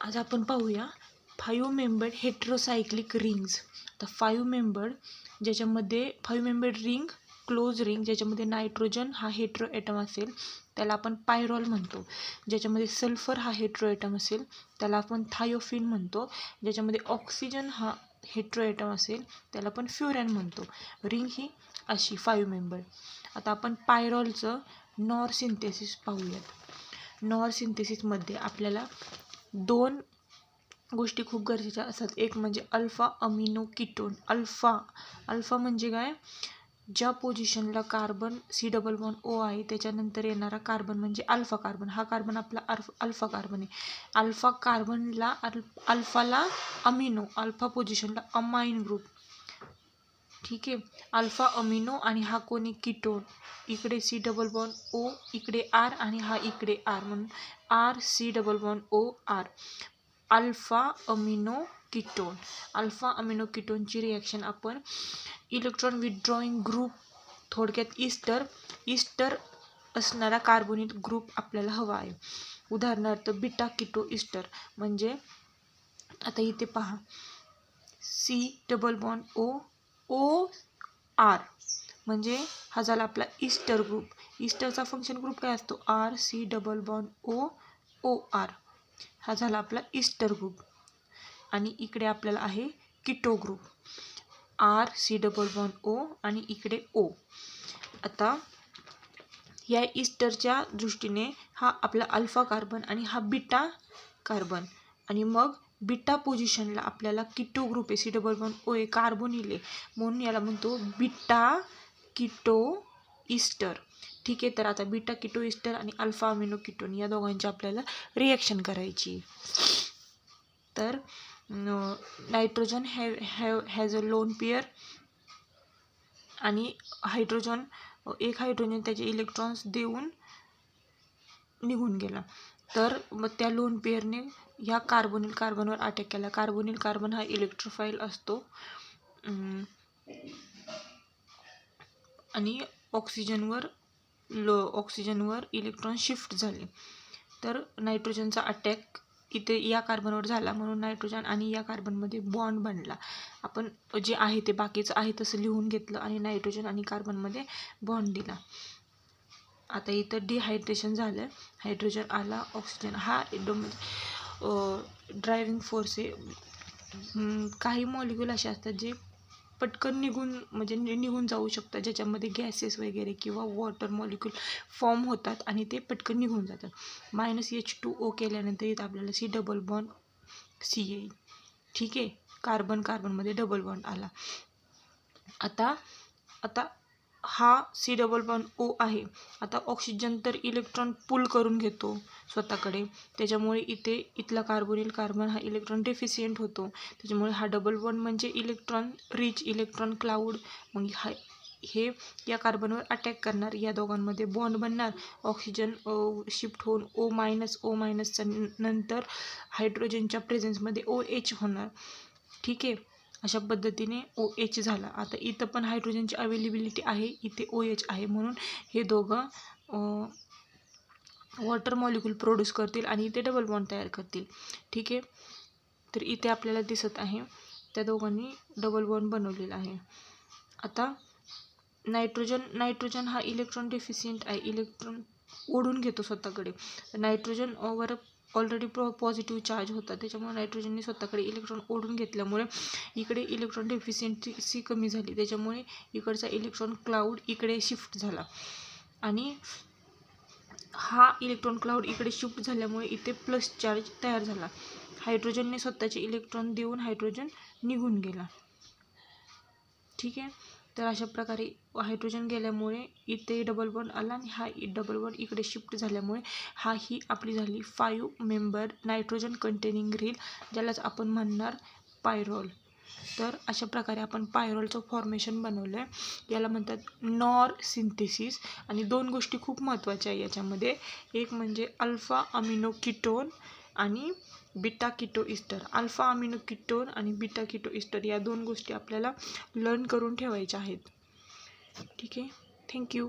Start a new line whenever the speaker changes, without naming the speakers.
आज आपण पाहूया 5 मेंबर्ड हेटेरोसायक्लिक रिंग्स. आता 5 मेंबर्ड ज्याच्यामध्ये 5 मेंबर्ड रिंग, क्लोज रिंग ज्याच्यामध्ये नायट्रोजन हा हेटेरो ॲटम असेल त्याला आपण पायरॉल म्हणतो. ज्याच्यामध्ये सल्फर हा हेटेरो ॲटम असेल त्याला आपण थायोफिन म्हणतो. ज्याच्यामध्ये ऑक्सिजन हा हेटेरो ॲटम असेल त्याला आपण फ्युरॅन म्हणतो. रिंग ही अशी 5 मेंबर्ड. आता आपण पायरॉलचं नॉर सिंथेसिस पाहूयात. नॉर सिंथेसिसमध्ये आपल्याला 2 गोष्टी खूप गरजेच्या असतात. एक म्हणजे अल्फा अमिनो कीटोन. अल्फा म्हणजे काय? ज्या पोझिशनला कार्बन C+O आहे त्याच्यानंतर येणारा कार्बन म्हणजे अल्फा कार्बन. हा कार्बन आपला अल्फा कार्बन आहे. अल्फा कार्बनला अल्फाला अमिनो, अल्फा पोझिशनला अमाइन ग्रुप. ठीक आहे. अल्फा अमिनो आणि हा कोणी कीटोन. इकडे C+O, इकडे R आणि हा इकडे R म्हणून RC+O. Alpha amino ketone. Alpha amino कीटोनची रिॲक्शन आपण इलेक्ट्रॉन विथड्रॉईंग ग्रुप, थोडक्यात ईस्टर असणारा कार्बोनिल ग्रुप आपल्याला हवा आहे. उदाहरणार्थ बीटा कीटो ईस्टर. म्हणजे आता इथे पहा C+O R म्हणजे हा झाला आपला ईस्टर ग्रुप. ईस्टरचा फंक्शन ग्रुप काय असतो? RC+O R. हा झाला आपला ईस्टर ग्रुप. आणि इकडे आपल्याला आहे कीटो ग्रुप RC+O आणि इकडे O. आता या ईस्टरच्या दृष्टीने हा आपला अल्फा कार्बन आणि हा बीटा कार्बन. आणि मग बीटा पोझिशनला आपल्याला कीटो ग्रुप आहे, C+O आहे, कार्बोनिल आहे, म्हणून याला म्हणतो बीटा कीटो ईस्टर. ठीक आहे. तर आता बीटा कीटो ईस्टर आणि अल्फा अमिनो कीटोन या दोघांची आपल्याला रिॲक्शन करायची. तर nitrogen has a lone pair आणि एक हायड्रोजन त्याचे इलेक्ट्रॉन्स देऊन निघून गेला. तर मग त्या लोन पेअरने ह्या कार्बनवर अटॅक केला. कार्बन हा इलेक्ट्रोफाईल असतो आणि ऑक्सिजनवर इलेक्ट्रॉन शिफ्ट झाले. तर नायट्रोजनचा अटॅक इथे या कार्बनवर झाला म्हणून नायट्रोजन आणि या कार्बनमध्ये बॉन्ड बनला. आपण जे आहे ते बाकीचं आहे तसं लिहून घेतलं आणि नायट्रोजन आणि कार्बनमध्ये बॉन्ड दिला. आता इथं डिहायड्रेशन झालं, हायड्रोजन आला, ऑक्सिजन. हा एकदम ड्रायव्हिंग फोर्स आहे. काही मॉलिक्यूल असे असतात जे पटकन निघून जाऊ शकतात, ज्याच्यामध्ये गॅसेस वगैरे किंवा वॉटर मॉलिक्यूल फॉर्म होतात आणि ते पटकन निघून जातात. -H2O केल्यानंतर इथं आपल्याला C येईल. ठीक आहे. कार्बनमध्ये डबल बॉन्ड आला. आता हा C+O आहे. आता ऑक्सिजन तर इलेक्ट्रॉन पुल करून घेतो स्वतःकडे, त्याच्यामुळे इथला कार्बन हा इलेक्ट्रॉन डेफिशियंट होतो. त्याच्यामुळे हा डबल बॉन्ड म्हणजे इलेक्ट्रॉन रिच, इलेक्ट्रॉन क्लाउड. मग हे या कार्बनवर अटॅक करणार, या दोघांमध्ये बॉन्ड बनणार, ऑक्सिजन शिफ्ट होऊन O- नंतर हायड्रोजनच्या प्रेझेन्समध्ये OH होणार. ठीक आहे. अशा पद्धतीने OH झाला. आता इथं पण हायड्रोजनची अवेलेबिलिटी आहे, इथे OH आहे, म्हणून हे दोघं वॉटर मॉलिक्यूल प्रोड्यूस करतील आणि इथे डबल बॉन्ड तयार करतील. ठीक आहे. तर इथे आपल्याला दिसत आहे त्या दोघांनी डबल बॉन्ड बनवलेला आहे. आता नायट्रोजन हा इलेक्ट्रॉन डेफिशियंट आहे, इलेक्ट्रॉन ओढून घेतो स्वतःकडे. Nitrogen were already positive charge होता, त्याच्यामुळे नायट्रोजनने स्वतःकडे इलेक्ट्रॉन ओढून घेतल्यामुळे इकडे इलेक्ट्रॉन डेफिशियन्सी कमी झाली. त्याच्यामुळे इकडचा इलेक्ट्रॉन क्लाउड इकडे शिफ्ट झाला आणि हा इलेक्ट्रॉन क्लाउड इकडे शिफ्ट झाल्यामुळे इथे प्लस चार्ज तयार झाला. हायड्रोजनने स्वतःचे इलेक्ट्रॉन देऊन हायड्रोजन निघून गेला. ठीक आहे. तर अशा प्रकारे हायड्रोजन गेल्यामुळे इथे डबल बॉन्ड आला आणि हा डबल बॉन्ड इकडे शिफ्ट झाल्यामुळे ही आपली झाली 5 मेंबर नायट्रोजन कंटेनिंग रिंग, ज्यालाच आपण म्हणणार पायरॉल. तर अशा प्रकारे आपण पायरॉलचं फॉर्मेशन बनवलं आहे. याला म्हणतात नॉर सिंथेसिस. आणि 2 गोष्टी खूप महत्त्वाच्या आहे याच्यामध्ये. एक म्हणजे अल्फा अमिनो कीटोन आणि beta keto Easter. Alpha amino ketone आणि बीटा कीटो ईस्टर या 2 गोष्टी आपल्याला लर्न करून ठेवायच्या आहेत. ठीक आहे. थँक्यू.